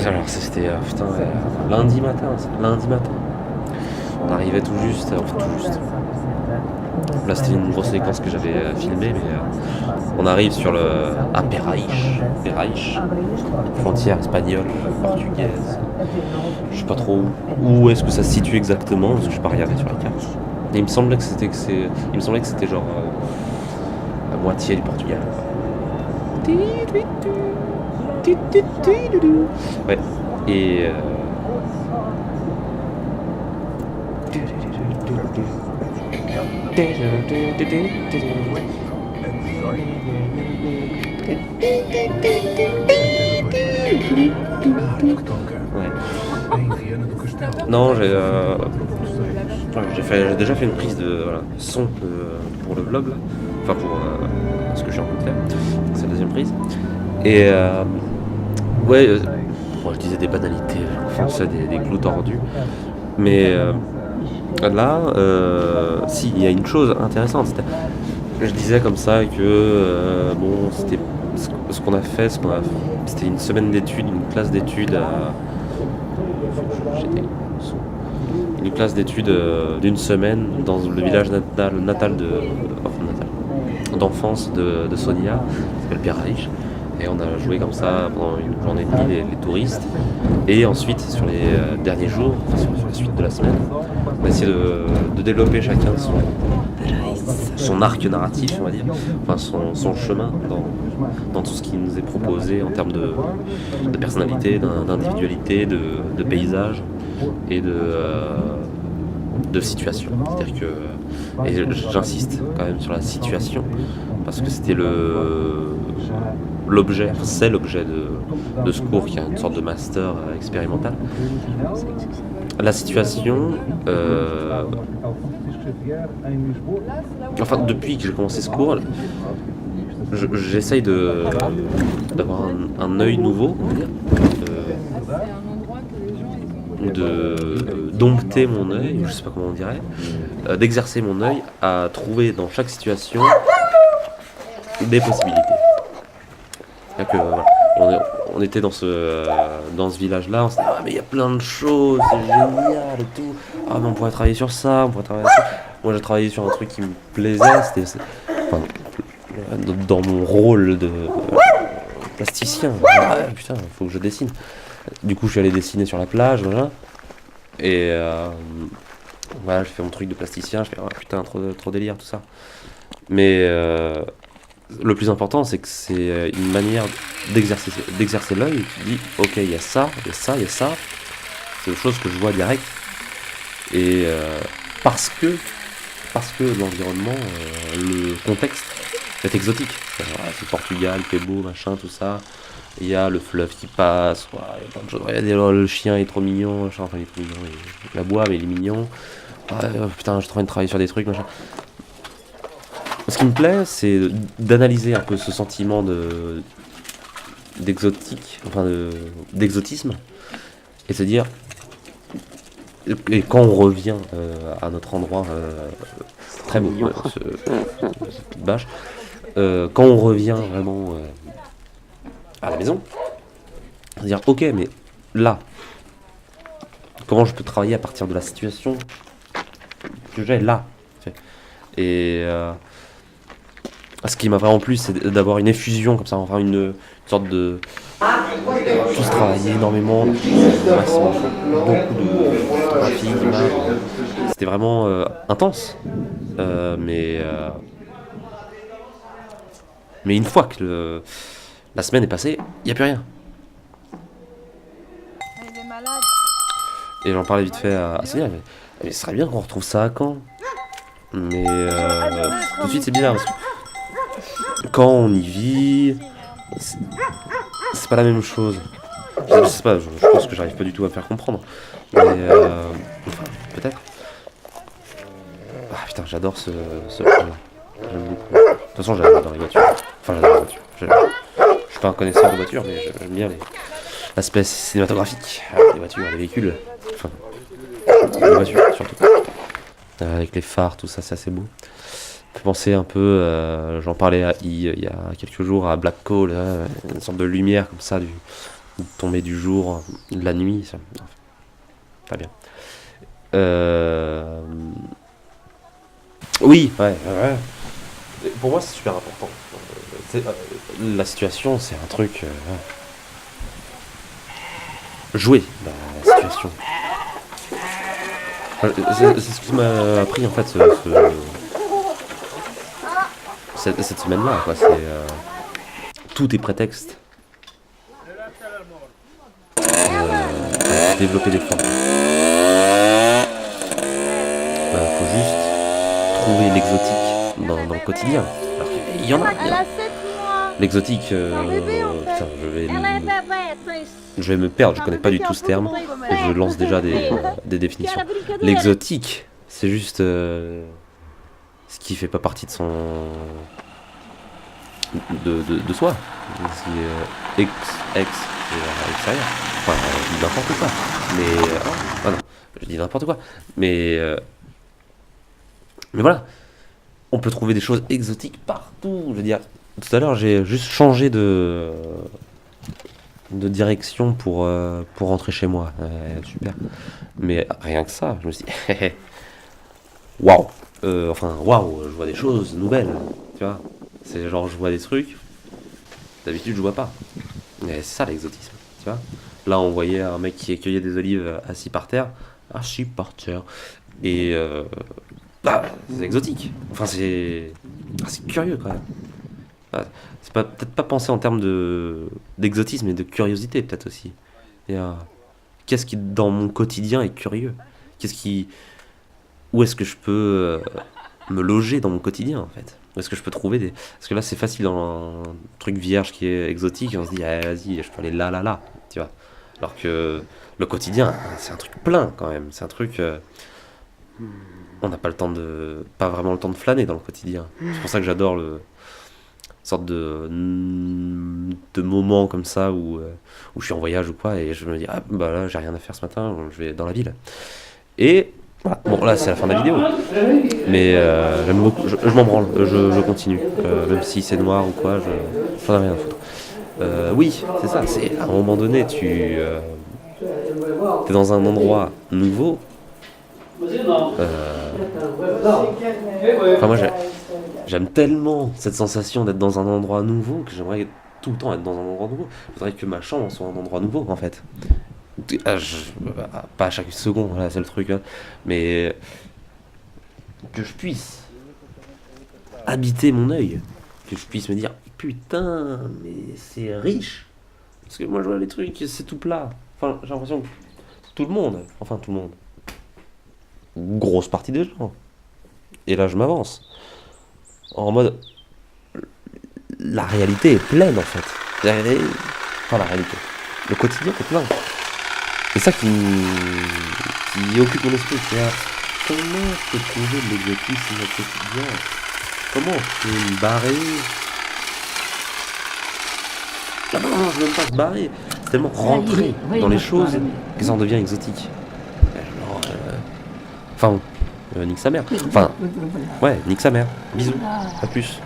Alors c'était lundi matin, lundi matin. On arrivait tout juste, enfin tout juste. Là c'était une grosse séquence que j'avais filmée, mais on arrive sur le à Peraich, frontière espagnole, portugaise. Je sais pas trop où est-ce que ça se situe exactement, parce que je n'ai pas regardé sur la carte. Et il me semblait que c'était genre la moitié du Portugal. Ouais. Et ouais. Non, j'ai déjà fait une prise de son pour le vlog là. Enfin pour ce que je suis en train de faire. C'est la deuxième prise. Et ouais, bon, je disais des banalités, j'enfonçais des clous tordus. Mais là, si, il y a une chose intéressante. Je disais comme ça que bon, c'était ce qu'on a fait, c'était une semaine d'études, une classe d'études une classe d'études d'une semaine dans le village natal d'enfance de Sonia, qui s'appelle Peraich. Et on a joué comme ça pendant une journée et demie les touristes. Et ensuite, sur les derniers jours, sur la suite de la semaine, on a essayé de développer chacun son arc narratif, on va dire, enfin son chemin dans tout ce qui nous est proposé en termes de personnalité, d'individualité, de paysage et de situation. C'est-à-dire que, et j'insiste quand même sur la situation, parce que c'est l'objet de ce cours qui est une sorte de master expérimental. La situation, enfin depuis que j'ai commencé ce cours, j'essaye d'avoir un œil nouveau, de dompter mon œil, je sais pas comment on dirait, d'exercer mon œil à trouver dans chaque situation des possibilités. C'est-à-dire que voilà, on était dans ce village-là, on s'est dit ah mais il y a plein de choses, c'est génial et tout. Ah mais on pourrait travailler sur ça, on pourrait travailler sur ça. Moi j'ai travaillé sur un truc qui me plaisait, enfin, dans mon rôle de plasticien. Ah putain, faut que je dessine. Du coup je suis allé dessiner sur la plage, voilà. Et voilà, j'ai fait mon truc de plasticien, je fais ah putain trop délire tout ça. Mais le plus important, c'est que c'est une manière d'exercer l'œil. Tu dis, ok, il y a ça, il y a ça, il y a ça. C'est des choses que je vois direct. Et parce que l'environnement, le contexte est exotique. C'est le Portugal, il fait beau, machin, tout ça. Il y a le fleuve qui passe, il y a plein de choses. Le chien est trop mignon, machin, enfin il est trop mignon, il aboie, mais il est mignon. Putain, je suis en train de travailler sur des trucs, machin. Ce qui me plaît, c'est d'analyser un peu ce sentiment d'exotisme, et se dire, et quand on revient à notre endroit très beau, cette petite bâche, quand on revient vraiment à la maison, se dire ok, mais là, comment je peux travailler à partir de la situation que j'ai là, et ce qui m'a vraiment plu, c'est d'avoir une effusion comme ça, enfin une sorte de tous travailler énormément, maximum, beaucoup de photographies, d'images. C'était vraiment intense, mais une fois que la semaine est passée, il n'y a plus rien. Et j'en parlais vite fait à Sonia, mais ce serait bien qu'on retrouve ça à Caen. Mais tout de suite c'est bizarre parce que quand on y vit, c'est pas la même chose. Je sais pas, je pense que j'arrive pas du tout à me faire comprendre. Mais enfin, peut-être. Ah putain, j'adore ce film-là. J'aime beaucoup. De toute façon, j'adore les voitures. Enfin, j'adore les voitures. Je suis pas un connaisseur de voitures, mais j'aime bien l'aspect cinématographique. Les voitures, les véhicules. Enfin, les voitures surtout. Avec les phares, tout ça, c'est assez beau. fait penser un peu, j'en parlais il y a quelques jours à Black Hole, une sorte de lumière comme ça, tomber du jour, de la nuit, ça, pas bien. Euh, Oui, ouais. Et pour moi, c'est super important. La situation, c'est un truc. Jouer la situation. C'est ce qui m'a appris en fait cette semaine-là. Quoi. Tout est prétexte. Développer des formes. Faut juste trouver l'exotique dans le quotidien. Alors qu'il y en a. L'exotique, putain, je vais me perdre, je connais pas du tout ce terme, et je lance déjà des définitions. L'exotique, c'est juste ce qui fait pas partie de de soi. Ce qui est extérieur. Enfin, je dis n'importe quoi. Mais. Non, je dis n'importe quoi. Mais voilà, on peut trouver des choses exotiques partout. Je veux dire, tout à l'heure, j'ai juste changé de direction pour rentrer chez moi. Super. Mais rien que ça, je me suis dit, waouh. Waouh, je vois des choses nouvelles. Tu vois, c'est genre, je vois des trucs. D'habitude, je vois pas. Mais c'est ça l'exotisme. Tu vois. Là, on voyait un mec qui cueillait des olives assis par terre. Assis par terre. Et c'est exotique. Enfin, c'est curieux quand même. C'est peut-être pas penser en termes d'exotisme et de curiosité, peut-être aussi. Et, qu'est-ce qui, dans mon quotidien, est curieux? Où est-ce que je peux me loger dans mon quotidien, en fait? Où est-ce que je peux trouver des... Parce que là, c'est facile dans un truc vierge qui est exotique, et on se dit, ah, vas-y, je peux aller là, tu vois. Alors que le quotidien, c'est un truc plein, quand même. C'est un truc... on n'a pas vraiment le temps de flâner dans le quotidien. C'est pour ça que j'adore sorte de moment comme ça où je suis en voyage ou quoi et je me dis ah bah là j'ai rien à faire ce matin, je vais dans la ville et voilà. Bon là c'est la fin de la vidéo mais j'aime beaucoup, je m'en branle, je continue même si c'est noir ou quoi, j'en ai rien à foutre. Oui c'est ça, c'est à un moment donné t'es dans un endroit nouveau. Enfin moi j'aime tellement cette sensation d'être dans un endroit nouveau que j'aimerais tout le temps être dans un endroit nouveau. Je voudrais que ma chambre soit un endroit nouveau en fait. Pas à chaque seconde, voilà, c'est le truc là. Mais que je puisse habiter mon œil. Que je puisse me dire putain, mais c'est riche. Parce que moi je vois les trucs, c'est tout plat. Enfin, j'ai l'impression que tout le monde, grosse partie des gens. Et là je m'avance. En mode la réalité est pleine en fait. La réalité. Le quotidien est plein. C'est ça qui occupe mon esprit. Comment je peux trouver de l'exotisme dans le quotidien? Comment je peux me barrer? Non, je ne veux même pas se barrer. C'est tellement rentrer dans les choses que ça en devient exotique. Nique sa mère. Ouais, nique sa mère. Bisous. À plus.